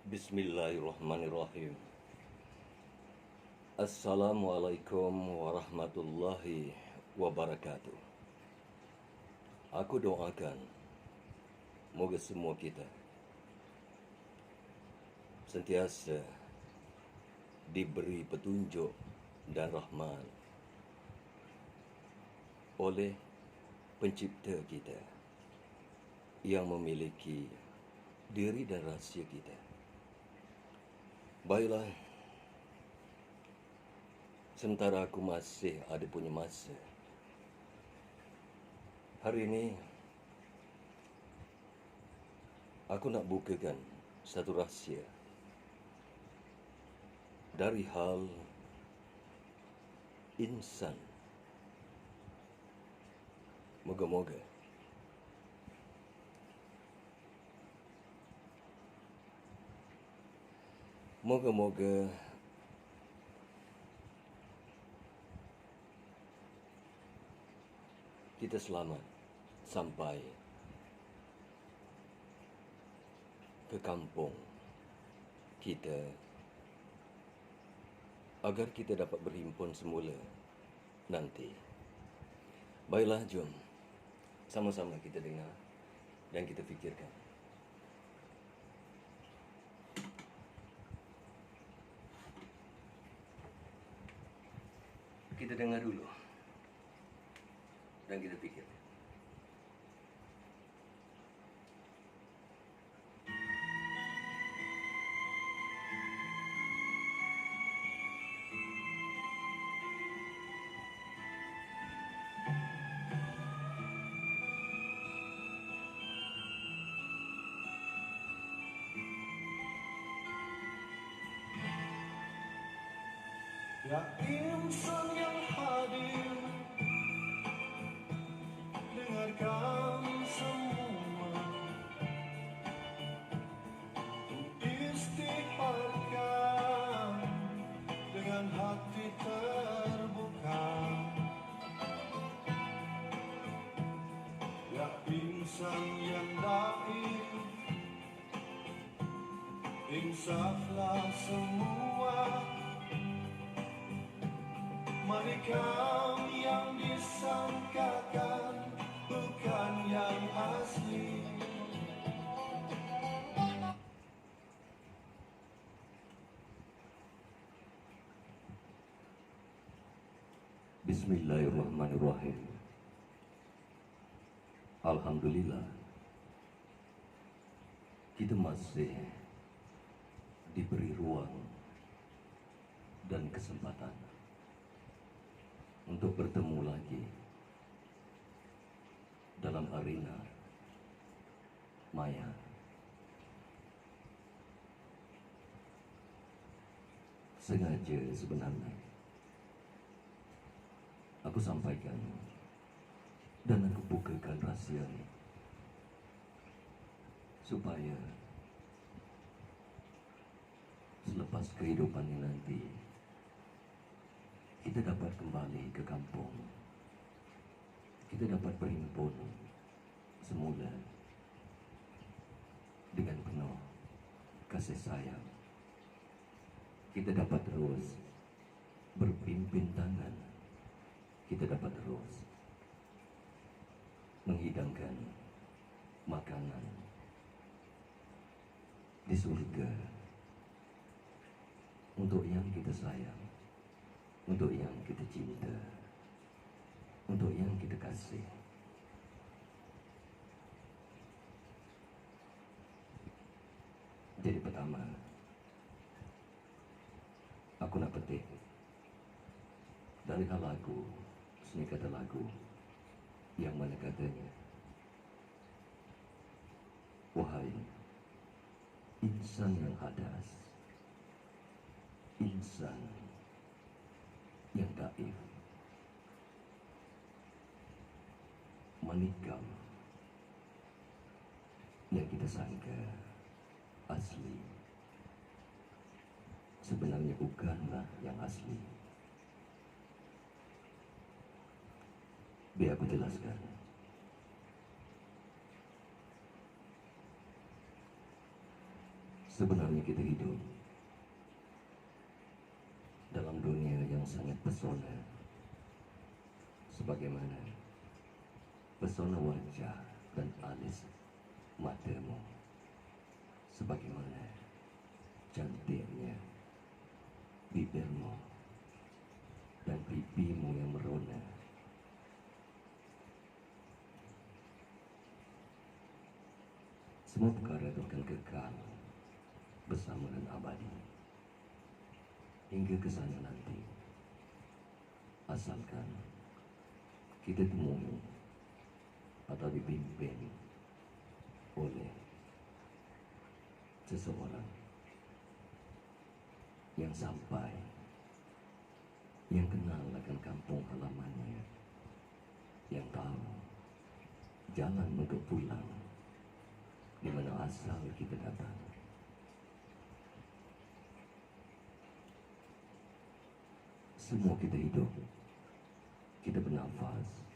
Bismillahirrahmanirrahim. Assalamualaikum warahmatullahi wabarakatuh. Aku doakan moga semua kita sentiasa diberi petunjuk dan rahmat oleh pencipta kita yang memiliki diri dan rahsia kita. Baiklah, sementara aku masih ada punya masa, hari ini aku nak bukakan satu rahsia dari hal insan. Moga-moga kita selamat sampai ke kampung kita, agar kita dapat berhimpun semula nanti. Baiklah, jom sama-sama kita dengar dan kita fikirkan. Kita dengar dulu dan kita fikirkan. Ya insan yang hadir, dengarkan semua, istighfarkan dengan hati terbuka. Ya insan yang daif, insaflah semua. Mereka yang disangkakan bukan yang asli. Bismillahirrahmanirrahim. Alhamdulillah, kita masih diberi ruang dan kesempatan untuk bertemu lagi dalam arena maya. Sengaja sebenarnya aku sampaikan dan aku bukakan rahsia ini supaya selepas kehidupan ini nanti kita dapat kembali ke kampung, kita dapat berhimpun semula dengan penuh kasih sayang. Kita dapat terus berpimpin tangan, kita dapat terus menghidangkan makanan di surga untuk yang kita sayang, untuk yang kita cinta, untuk yang kita kasih. Jadi pertama, aku nak petik dari hal lagu, seni kata lagu yang mana katanya, wahai insan yang hadas, insan yang daif, menikam yang kita sangka asli, sebenarnya bukanlah yang asli. Biar aku jelaskan. Sebenarnya kita hidup dalam dunia yang sangat pesona, sebagaimana pesona wajah dan alis matamu, sebagaimana cantiknya bibirmu dan pipimu yang merona. Semua perkara itu akan kekal bersama dan abadi hingga ke sana nanti, asalkan kita temui atau dipimpin oleh seseorang yang sampai, yang kenal akan kampung halamannya, yang tahu jalan untuk pulang di mana asal kita datang. Semua kita hidup, kita bernafas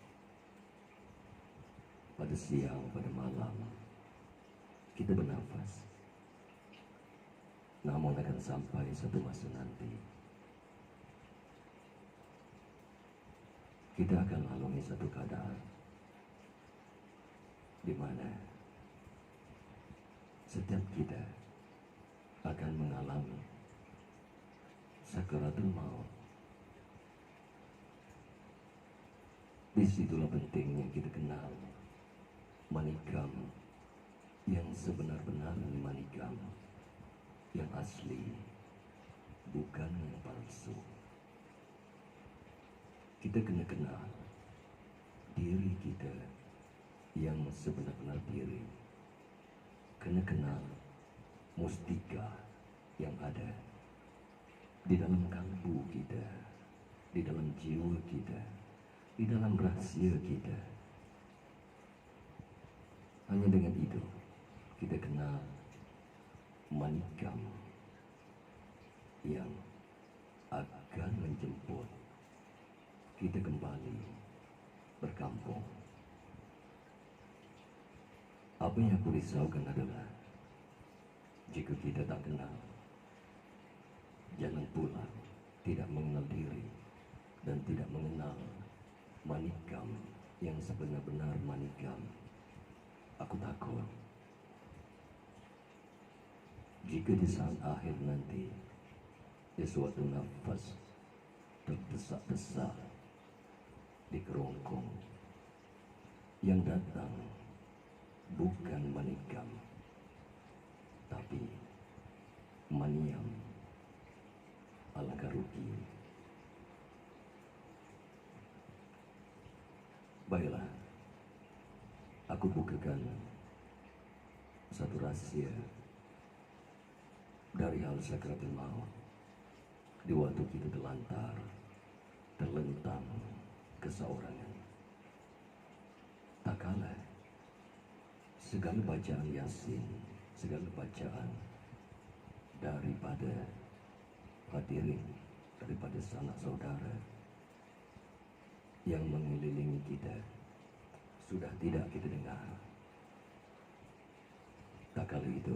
pada siang, pada malam, kita bernafas. Namun akan sampai satu masa nanti, kita akan alami satu keadaan di mana setiap kita akan mengalami sakaratul maut. Disitulah pentingnya kita kenal manikam yang sebenar-benarnya manikam, yang asli, bukan yang palsu. Kita kena kenal diri kita yang sebenar-benar diri. Kena kenal mustika yang ada di dalam kalbu kita, di dalam jiwa kita, di dalam rahasia kita. Hanya dengan itu kita kenal manikam yang akan menjemput kita kembali berkampung. Apa yang aku risaukan adalah jika kita tak kenal jalan pulang, tidak mengenal diri, dan tidak mengenal manikam yang sebenar-benar manikam. Aku takut jika di saat akhir nanti di suatu nafas terdesak-desak di kerongkong, yang datang bukan manikam tapi maniam, alangkah rugi. Baiklah, aku bukakan satu rahasia dari hal sakaratul maut di waktu kita terlantar, terlentang keseorangan. Tak kalah segala bacaan Yasin, segala bacaan daripada hadirin, daripada sanak saudara yang mengelilingi kita sudah tidak kita dengar. Tak kala itu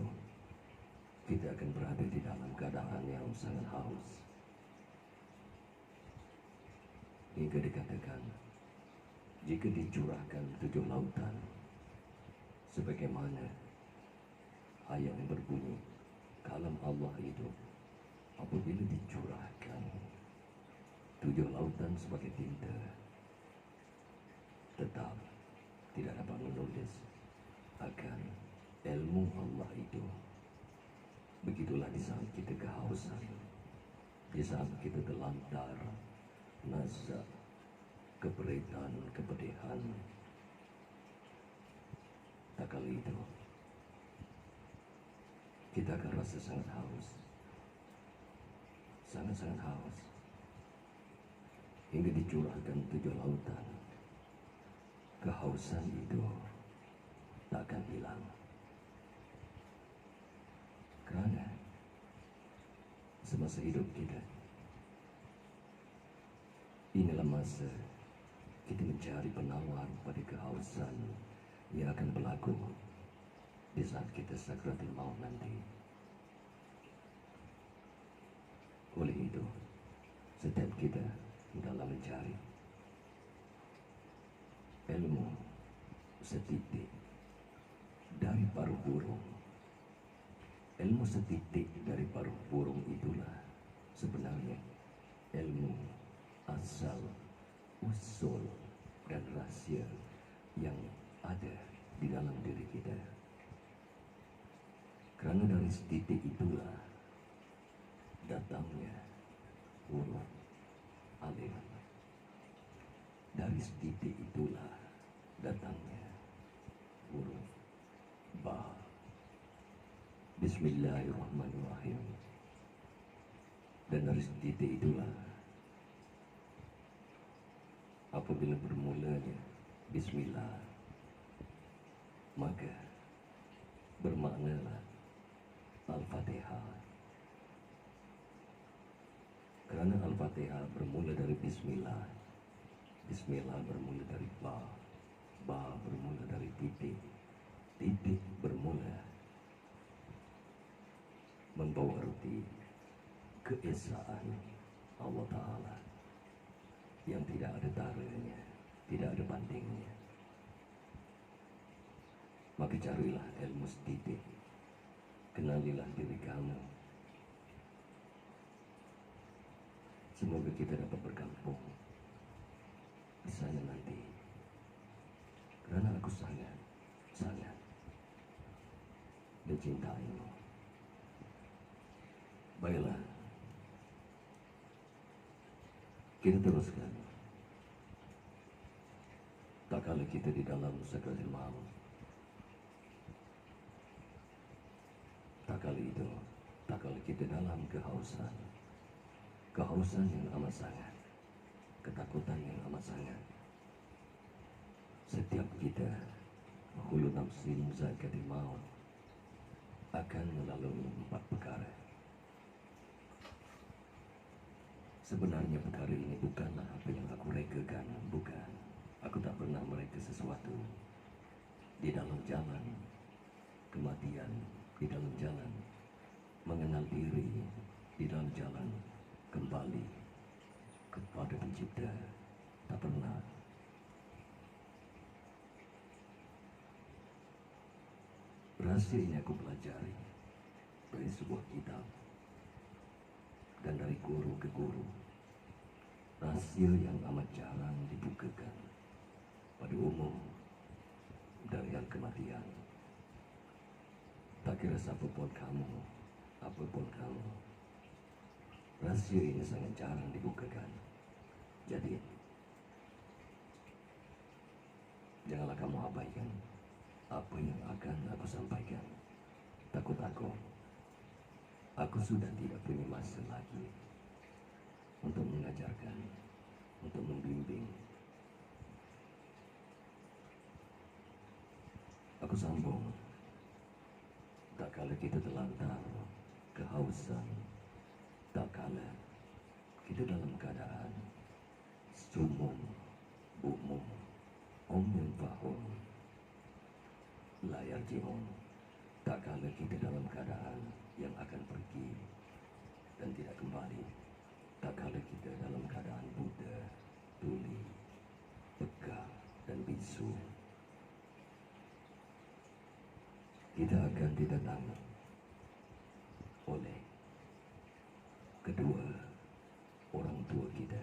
kita akan berada di dalam keadaan yang sangat haus, hingga dikatakan jika dicurahkan 7 lautan, sebagaimana ayat yang berbunyi kalam Allah itu, apabila dicurahkan 7 lautan sebagai tinta, tetap tidak dapat menulis akan ilmu Allah itu. Begitulah di saat kita kehausan, di saat kita terlantar, nazak, keberitan, kepedihan. Tak kali itu kita akan rasa sangat haus, sangat-sangat haus, hingga dicurahkan 7 lautan. Kehausan itu tak akan hilang, kerana semasa hidup kita inilah masa kita mencari penawar pada kehausan yang akan berlaku di saat kita sakaratul maut nanti. Setiap kita dalam mencari ilmu setitik dari paruh burung. Ilmu setitik dari paruh burung itulah sebenarnya ilmu asal, usul, dan rahasia yang ada di dalam diri kita. Karena dari setitik itulah datangnya huruf alif. Dari setitik itulah datangnya huruf ba. Bismillahirrahmanirrahim. Dan dari setitik itulah apabila bermulanya Bismillah, maka bermaknalah Al-Fatihah. Karena Al-Fatihah bermula dari Bismillah, Bismillah bermula dari ba, ba bermula dari titik, titik bermula membawa arti keesaan Allah Ta'ala yang tidak ada taranya, tidak ada bandingnya. Maka carilah ilmu setitik, kenalilah diri kamu. Semoga kita dapat berkampung di sana nanti. Karena aku sangat, sangat mencintaimu. Baiklah, kita teruskan. Tak kala kita di dalam sakratul maut, tak kala itu, tak kala kita dalam kehausan, kehausan yang amat sangat, ketakutan yang amat sangat. Setiap kita hulu nafsin zakatil maut akan melalui 4 perkara. Sebenarnya perkara ini bukanlah apa yang aku rekakan, bukan. Aku tak pernah mereka sesuatu. Di dalam jalan kematian, di dalam jalan mengenal diri, di dalam jalan kembali kepada Pencipta, tak pernah. Rahasia ini aku pelajari dari sebuah kitab dan dari guru ke guru. Rahasia yang amat jarang dibukakan pada umum dari hal kematian. Tak kira siapapun kamu, apapun kamu, rahasia ini sangat jarang dibukakan. Jadi janganlah kamu abaikan apa yang akan aku sampaikan. Takut aku sudah tidak punya masa lagi untuk mengajarkan, untuk membimbing. Aku sambung. Tak kala kita terlantar kehausan, tak kala kita dalam keadaan sumum, bukmum, umum fahum, layar jihun. Tak kala kita dalam keadaan yang akan pergi dan tidak kembali. Tak kala kita dalam keadaan buta, tuli, peka dan bisu. Kita akan didatangi oleh kedua orang tua kita.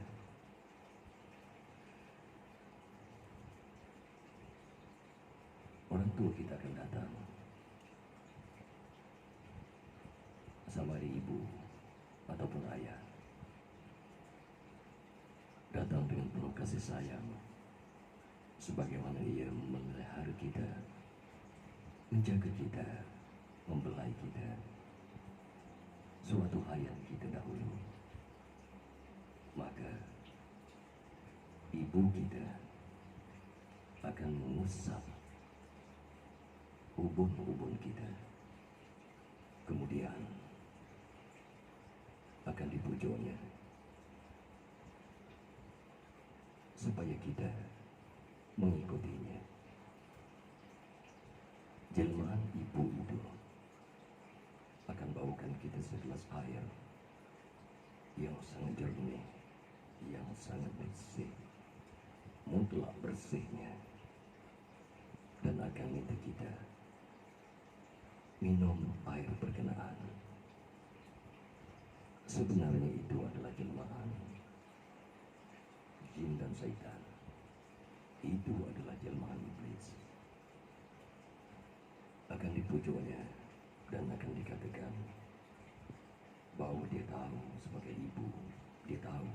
Orang tua kita akan datang sama ada ibu ataupun ayah. Datang dengan penuh kasih sayang, sebagaimana ia memelihara kita, menjaga kita, membelai kita suatu hayat kita dahulu. Maka ibu kita akan mengusap ubun-ubun kita, kemudian akan dipujuknya supaya kita mengikutinya. Jelmaan ibu itu akan bawakan kita segelas air yang sangat jernih, yang sangat bersih, mutlak bersihnya, dan akan minta kita minum air berkenaan. Sebenarnya itu adalah jelmaan jin dan syaitan. Itu adalah jelmaan iblis. Akan dipujuknya dan akan dikatakan bahwa dia tahu sebagai ibu, dia tahu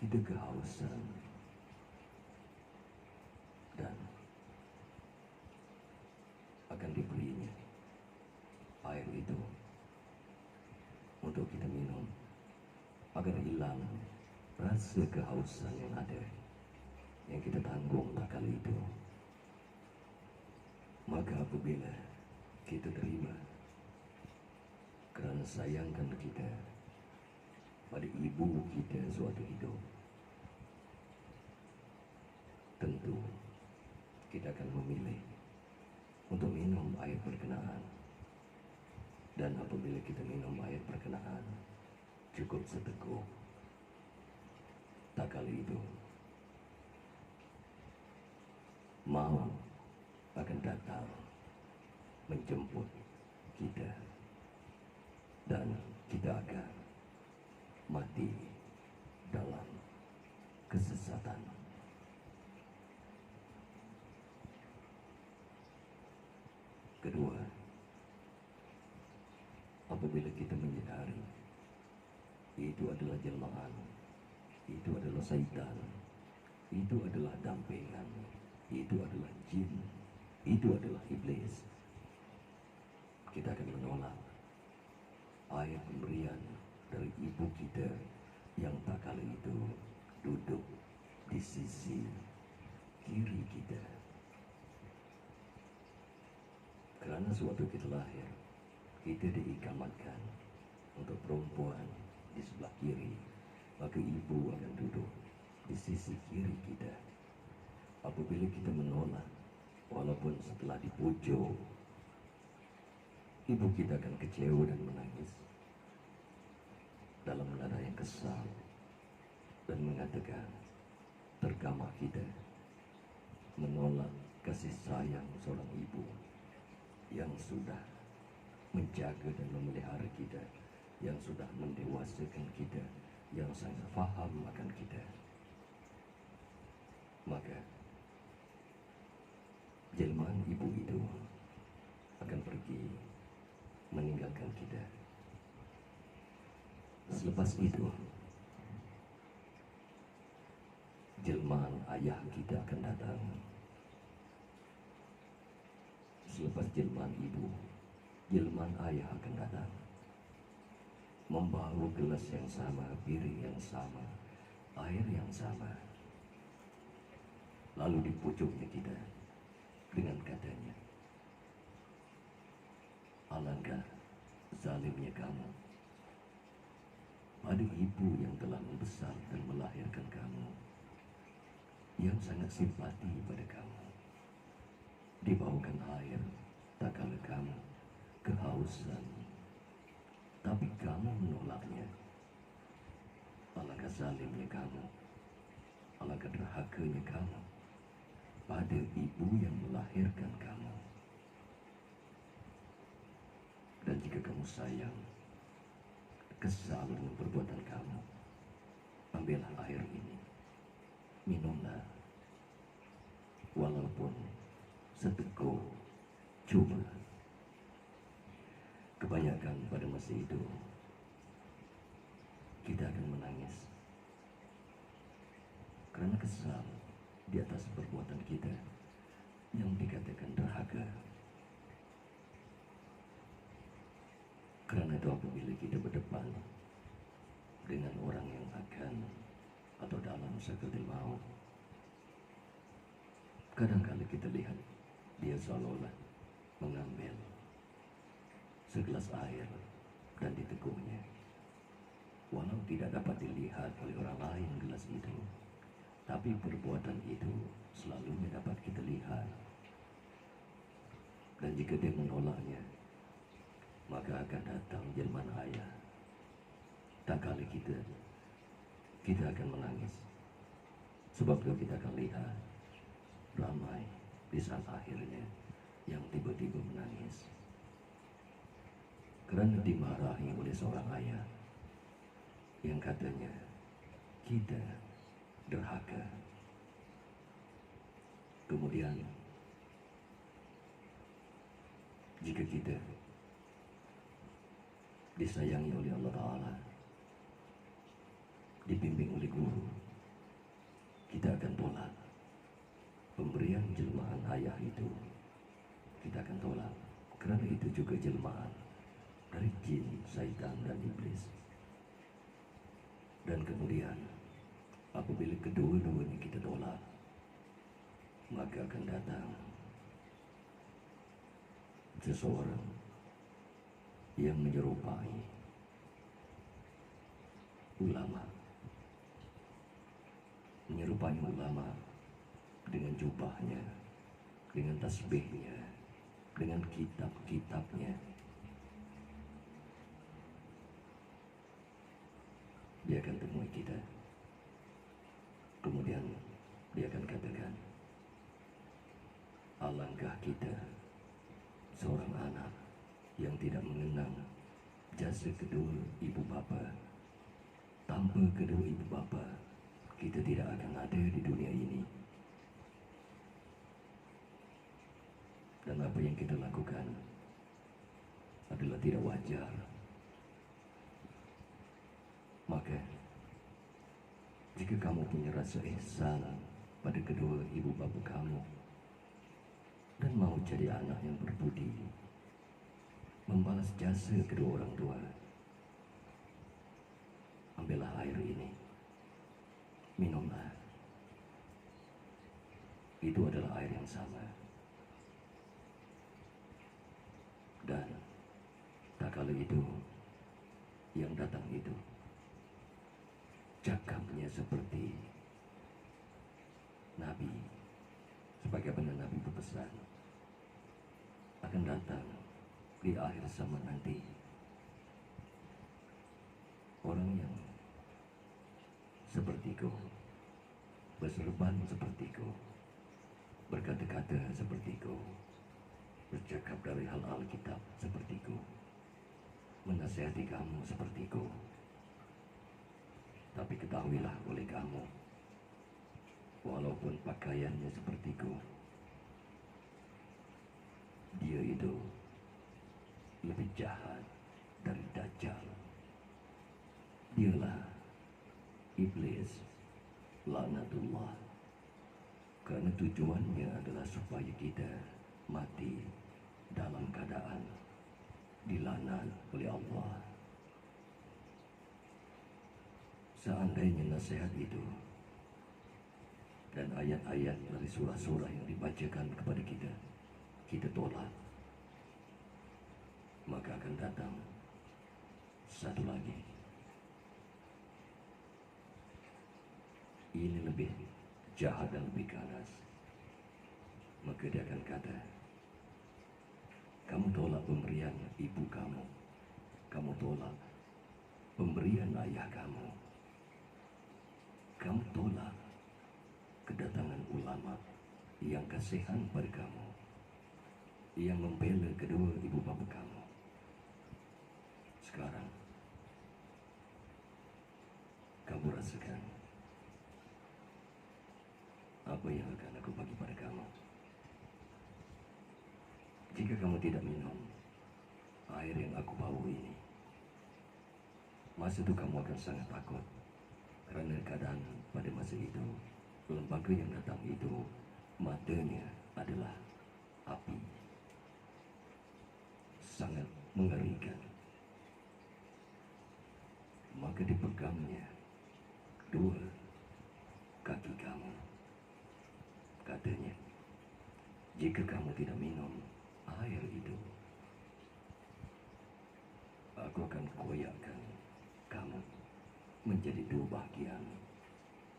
kita kehausan dan akan diberinya air itu untuk kita minum agar hilang rasa kehausan yang ada, yang kita tanggung tak kala itu. Maka apabila kita terima kerana sayangkan kita pada ibu kita suatu hidup, tentu kita akan memilih untuk minum air berkenaan. Dan apabila kita minum air berkenaan cukup seteguk, tak kali itu maut akan datang menjemput kita dan kita akan mati dalam kesesatan. Kedua, apabila kita menyadari itu adalah jelmaan, itu adalah syaitan, itu adalah dampingan, itu adalah jin, itu adalah iblis, kita akan menolak air pemberian dari ibu kita yang tak kala itu duduk di sisi kiri kita. Kerana sewaktu kita lahir, kita diikamatkan untuk perempuan di sebelah kiri, maka ibu akan duduk di sisi kiri kita. Apabila kita menolak, walaupun setelah dipujuk, ibu kita akan kecewa dan menangis dalam nada yang kesal dan mengatakan tergamah kita menolak kasih sayang seorang ibu yang sudah menjaga dan memelihara kita, yang sudah mendewasakan kita, yang sangat faham akan kita. Maka jelmaan ibu itu akan pergi meninggalkan kita. Selepas itu jelmaan ayah kita akan datang. Selepas jelmaan ibu, jelmaan ayah akan datang, membawa gelas yang sama, piring yang sama, air yang sama. Lalu dipojoknya kita dengan katanya, alangkah zalimnya kamu pada ibu yang telah membesar dan melahirkan kamu, yang sangat simpati pada kamu. Dibawakan air tak kala kamu kehausan, tapi kamu menolaknya. Alangkah zalimnya kamu, alangkah derhakanya kamu pada ibu yang melahirkan kamu. Dan jika kamu sayang, kesal dengan perbuatan kamu, ambillah air ini, minumlah, walaupun seteguk, cuma. Kebanyakan pada masa itu kita akan menangis kerana kesal di atas perbuatan kita yang dikatakan derhaka. Kerana itu apabila kita berdepan dengan orang yang akan atau dalam sakaratul maut, kadang-kadang kita lihat dia seolah-olah mengambil segelas air dan diteguknya, walau tidak dapat dilihat oleh orang lain gelas itu, tapi perbuatan itu selalunya dapat kita lihat. Dan jika dia menolaknya, maka akan datang jelmaan ayah. Tak kala kita kita akan menangis. Sebab kita akan lihat ramai di saat akhirnya yang tiba-tiba menangis kerana dimarahi oleh seorang ayah yang katanya kita derhaka. Kemudian jika kita disayangi oleh Allah Ta'ala, dibimbing oleh guru, kita akan tolak pemberian jelmaan ayah itu. Kita akan tolak kerana itu juga jelmaan dari jin, syaitan dan iblis. Dan kemudian apabila kedua-duanya kita tolak, maka akan datang seseorang yang menyerupai ulama, menyerupai ulama dengan jubahnya, dengan tasbihnya, dengan kitab-kitabnya. Dia akan temui kita. Kemudian dia akan katakan, alangkah kita seorang anak yang tidak mengenang jasa kedua ibu bapa. Tanpa kedua ibu bapa, kita tidak akan ada di dunia ini. Dan apa yang kita lakukan adalah tidak wajar. Maka jika kamu punya rasa ihsan pada kedua ibu bapa kamu dan mau jadi anak yang berbudi, membalas jasa kedua orang tua, ambillah air ini, minumlah. Itu adalah air yang sama. Dan tak kala itu yang datang itu cakapnya seperti Nabi, sebagaimana Nabi berpesan akan datang di akhir zaman nanti orang yang sepertiku, berserban sepertiku, berkata-kata sepertiku, bercakap dari hal Alkitab sepertiku, menasihati kamu sepertiku. Tapi ketahuilah oleh kamu, walaupun pakaiannya sepertiku, dia itu lebih jahat dari Dajjal. Dialah iblis, laknatullah. Karena tujuannya adalah supaya kita mati dalam keadaan dilaknat oleh Allah. Seandainya nasihat itu dan ayat-ayat dari surah-surah yang dibacakan kepada kita, kita tolak, maka akan datang satu lagi. Ini lebih jahat dan lebih ganas. Maka dia akan kata, kamu tolak pemberian ibu kamu, kamu tolak pemberian ayah kamu, kamu tolak kedatangan ulama yang kasihan pada kamu, yang membela kedua ibu bapa kamu. Sekarang kamu rasakan apa yang akan aku bagi pada kamu. Jika kamu tidak minum air yang aku bawa ini, masa itu kamu akan sangat takut. Kerana keadaan pada masa itu, lembaga yang datang itu matanya adalah api, sangat mengerikan. Maka dipegangnya dua kaki kamu. Katanya, jika kamu tidak minum air itu, aku akan koyakkan kamu menjadi dua bahagian.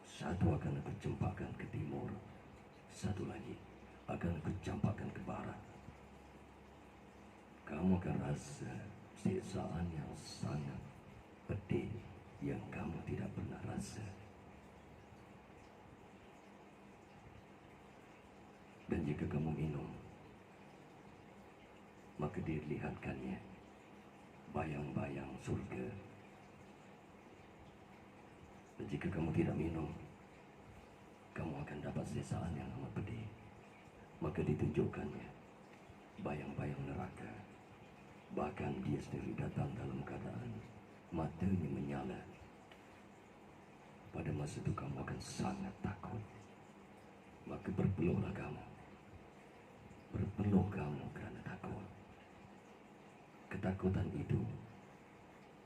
Satu akan aku campakkan ke timur, satu lagi akan aku campakkan ke barat. Kamu akan rasa siksaan yang sangat pedih yang kamu tidak pernah rasa. Dan jika kamu minum, maka dilihatkannya bayang-bayang surga. Dan jika kamu tidak minum, kamu akan dapat sesaan yang amat pedih. Maka ditunjukkannya bayang-bayang neraka. Bahkan dia sendiri datang dalam keadaan matanya menyala. Pada masa itu kamu akan sangat takut. Maka berpeluhlah kamu. Berpeluh kamu kerana takut. Ketakutan itu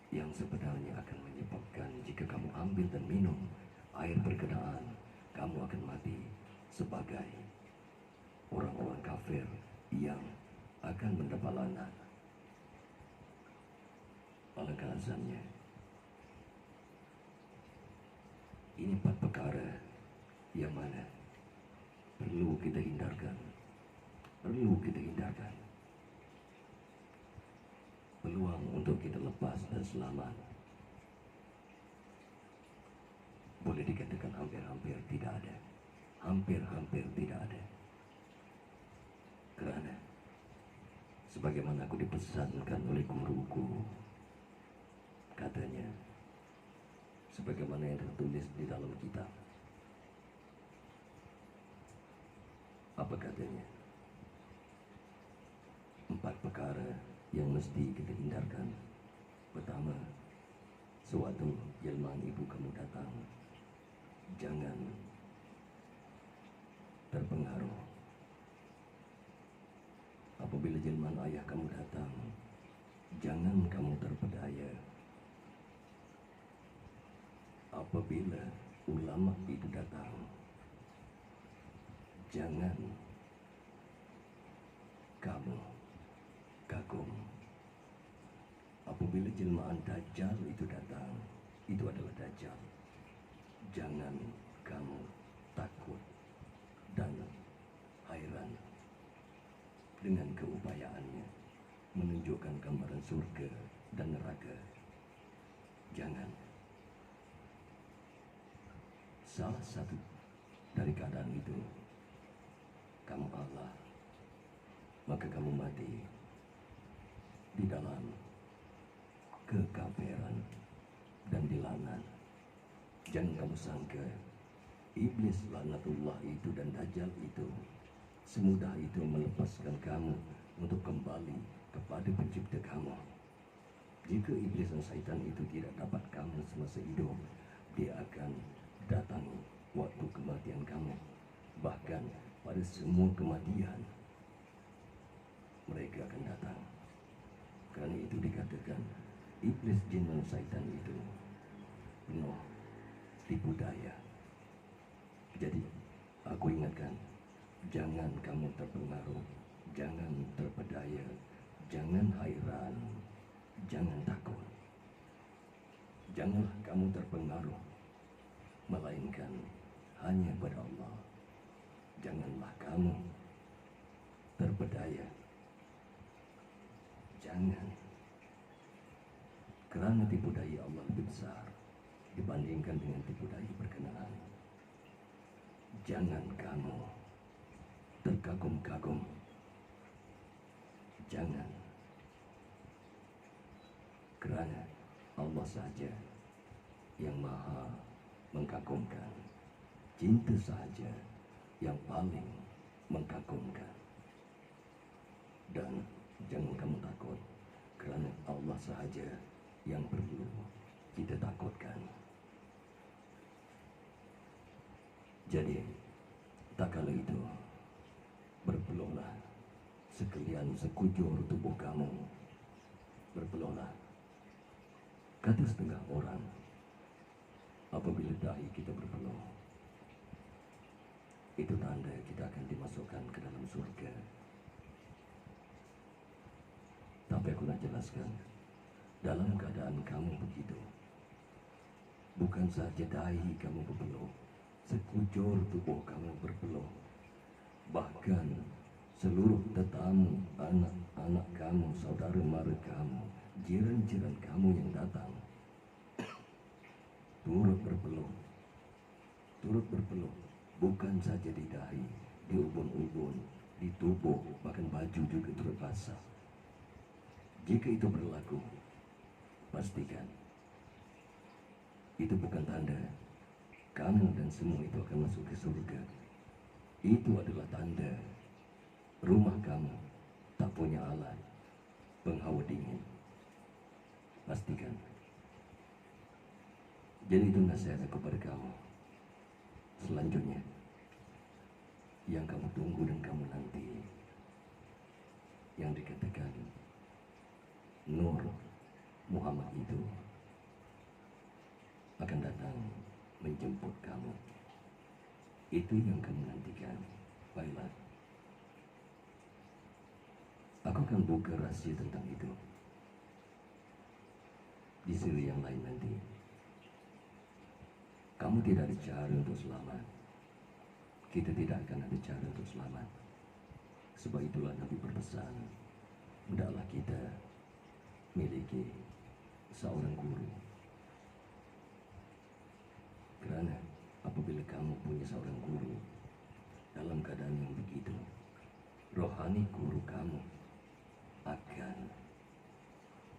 yang sebenarnya akan menyebabkan jika kamu ambil dan minum air berkenaan, kamu akan mati sebagai orang-orang kafir yang akan mendapat laknat. Alangkah azabnya. Ini 4 perkara yang mana perlu kita hindarkan. Perlu kita hindarkan. Peluang untuk kita lepas dan selamat boleh dikatakan hampir-hampir tidak ada. Hampir-hampir tidak ada. Kerana sebagaimana aku dipesankan oleh guruku, katanya, sebagaimana yang tertulis di dalam kitab. Apa katanya? 4 perkara yang mesti kita hindarkan. Pertama, sewaktu jelmaan ibu kamu datang, jangan terpengaruh. Apabila jelmaan ayah kamu datang, jangan kamu terpedaya. Apabila ulama itu datang, jangan kamu kagum. Apabila jelmaan Dajjal itu datang, itu adalah Dajjal, jangan kamu takut dan hairan dengan keupayaannya menunjukkan gambaran surga dan neraka. Jangan. Salah satu dari keadaan itu, kamu Allah, maka kamu mati di dalam kekafiran dan dilaknat. Jangan kamu sangka iblis laknatullah itu dan Dajjal itu semudah itu melepaskan kamu untuk kembali kepada pencipta kamu. Jika iblis dan syaitan itu tidak dapat kamu semasa hidup, dia akan datangi waktu kematian kamu. Bahkan pada semua kematian mereka akan datang. Kerana itu dikatakan iblis, jin dan syaitan itu penuh tipu daya. Jadi aku ingatkan, jangan kamu terpengaruh, jangan terpedaya, jangan hairan, jangan takut. Janganlah kamu terpengaruh, melainkan hanya pada Allah. Janganlah kamu terpedaya. Jangan. Kerana tipu daya Allah lebih besar dibandingkan dengan tipu daya berkenaan. Jangan kamu terkagum-kagum. Jangan. Kerana Allah saja yang maha mengkagumkan. Cinta saja yang paling mengkagumkan. Dan jangan kamu takut, kerana Allah sahaja yang perlu kita takutkan. Jadi, tak kala itu, berpeluhlah sekalian sekujur tubuh kamu. Berpeluhlah. Kata setengah orang, apabila dahi kita berpeluh, itu tanda kita akan dimasukkan ke dalam surga. Tapi aku nak jelaskan, dalam keadaan kamu begitu, bukan sahaja dahi kamu berpeluh, sekujur tubuh kamu berpeluh, bahkan seluruh tetamu, anak-anak kamu, saudara mara kamu, jiran-jiran kamu yang datang, turut berpeluh, bukan saja di dahi, di ubun-ubun, di tubuh, bahkan baju juga turut basah. Jika itu berlaku, pastikan itu bukan tanda kamu dan semua itu akan masuk ke surga. Itu adalah tanda rumah kamu tak punya alat penghawa dingin. Pastikan. Jadi itu nasihat aku pada kamu. Selanjutnya, yang kamu tunggu dan kamu nanti, yang dikatakan Nur Muhammad itu akan datang menjemput kamu. Itu yang kamu nantikan. Baiklah, aku akan buka rahasia tentang itu di siri yang lain nanti. Kamu tidak ada cara untuk selamat. Kita tidak akan ada cara untuk selamat. Sebab itulah Nabi berpesan, hendaklah kita miliki seorang guru. Kerana apabila kamu punya seorang guru dalam keadaan yang begitu, rohani guru kamu akan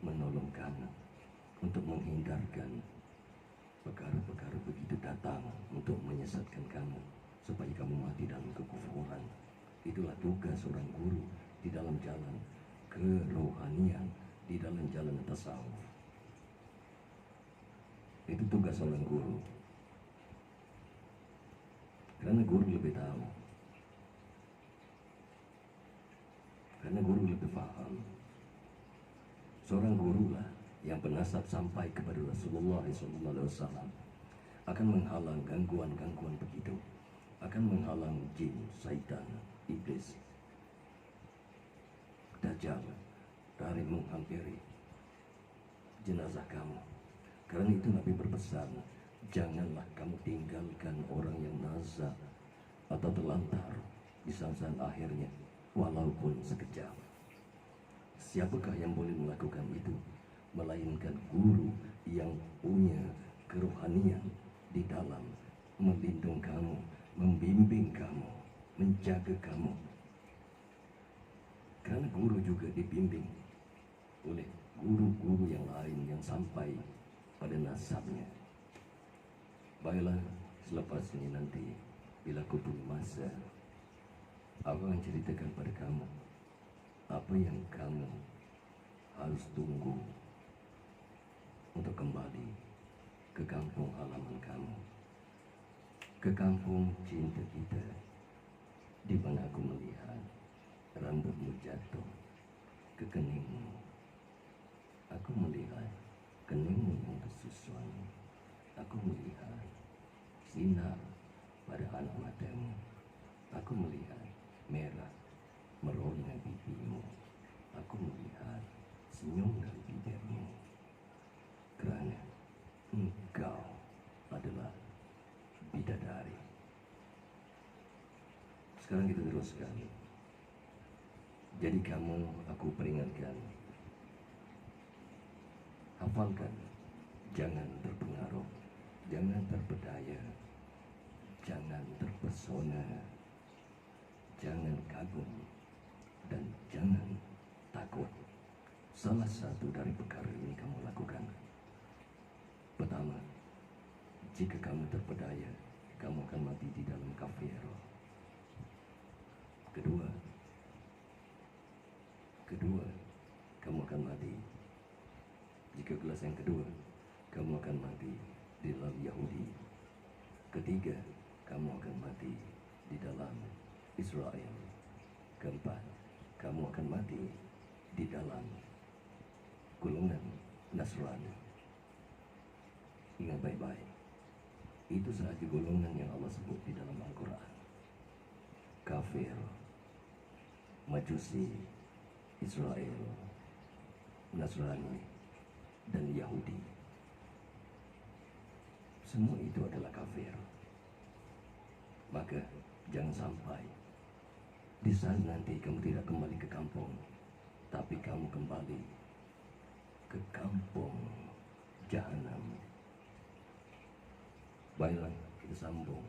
menolong kamu untuk menghindarkan perkara-perkara begitu datang untuk menyesatkan kamu supaya kamu mati dalam kekufuran. Itulah tugas seorang guru di dalam jalan kerohanian, di dalam jalan tasawuf. Itu tugas seorang guru. Karena guru lebih tahu, karena guru lebih paham. Seorang guru lah yang bernasab sampai kepada Rasulullah SAW akan menghalang gangguan-gangguan begitu, akan menghalang jin, syaitan, iblis, dajjal dari menghampiri jenazah kamu. Karena itu Nabi berpesan, janganlah kamu tinggalkan orang yang nazar atau terlantar di saat-saat akhirnya, walaupun sekejap. Siapakah yang boleh melakukan itu melainkan guru yang punya kerohanian di dalam melindungi kamu, membimbing kamu, menjaga kamu. Karena guru juga dibimbing oleh guru-guru yang lain yang sampai pada nasabnya. Baiklah, selepas ini nanti bila aku punya masa, aku akan ceritakan pada kamu apa yang kamu harus tunggu untuk kembali ke kampung halaman kamu, ke kampung cinta kita, di mana aku melihat rambutmu jatuh ke keningmu. Aku melihat keningmu yang bersusun. Aku melihat sinar pada anak matamu. Aku melihat merah merona pipimu. Aku melihat senyum dari bibirmu. Kerana engkau adalah bidadari. Sekarang kita teruskan. Jadi kamu, aku peringatkan, hafalkan, jangan terpengaruh, jangan terpedaya, jangan terpesona, jangan kagum, dan jangan takut. Salah satu dari perkara ini kamu lakukan. Pertama, jika kamu terpedaya, kamu akan mati di dalam kafir. Kedua, kamu akan mati. Jika gelas yang kedua, kamu akan mati di dalam Yahudi. Ketiga, kamu akan mati di dalam Israel. Keempat, kamu akan mati di dalam golongan Nasrani. Ingat baik-baik, itu sahaja golongan yang Allah sebut di dalam Al-Quran. Kafir, Majusi, Israel, Nasrani, dan Yahudi. Semua itu adalah kafir. Maka jangan sampai di saat nanti kamu tidak kembali ke kampung, tapi kamu kembali ke kampung jahanam. Baiklah, kita sambung.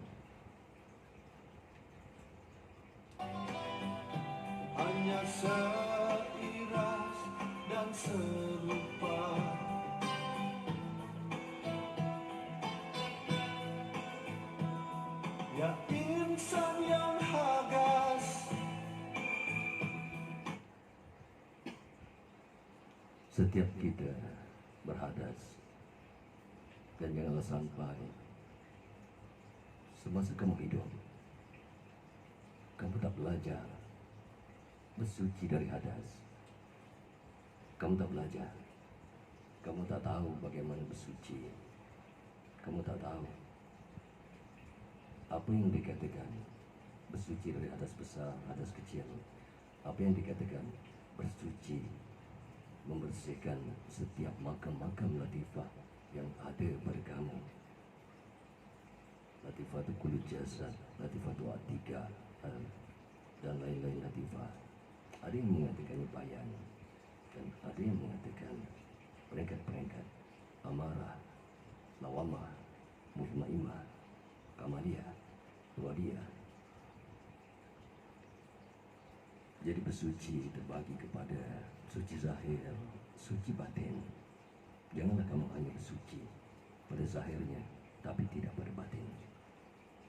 Hanya seiras dan serupa, ya insan yang hagas. Setiap kita berhadas, dan janganlah sampai semasa kamu hidup kamu tak belajar bersuci dari hadas. Kamu tak belajar, kamu tak tahu bagaimana bersuci. Kamu tak tahu apa yang dikatakan bersuci dari hadas besar, hadas kecil. Apa yang dikatakan bersuci, membersihkan setiap makam-makam latifah yang ada pada kamu. Latifah itu kulit jasad, latifah itu atika, dan lain-lain latifah. Ada yang mengatakannya bayan, dan ada yang mengatakan peringkat-peringkat amarah, lawamah, mutmaimah, kamaliyah, wadiyah. Jadi bersuci terbagi kepada suci zahir, suci batin. Janganlah kamu hanya bersuci pada zahirnya, tapi tidak pada batin.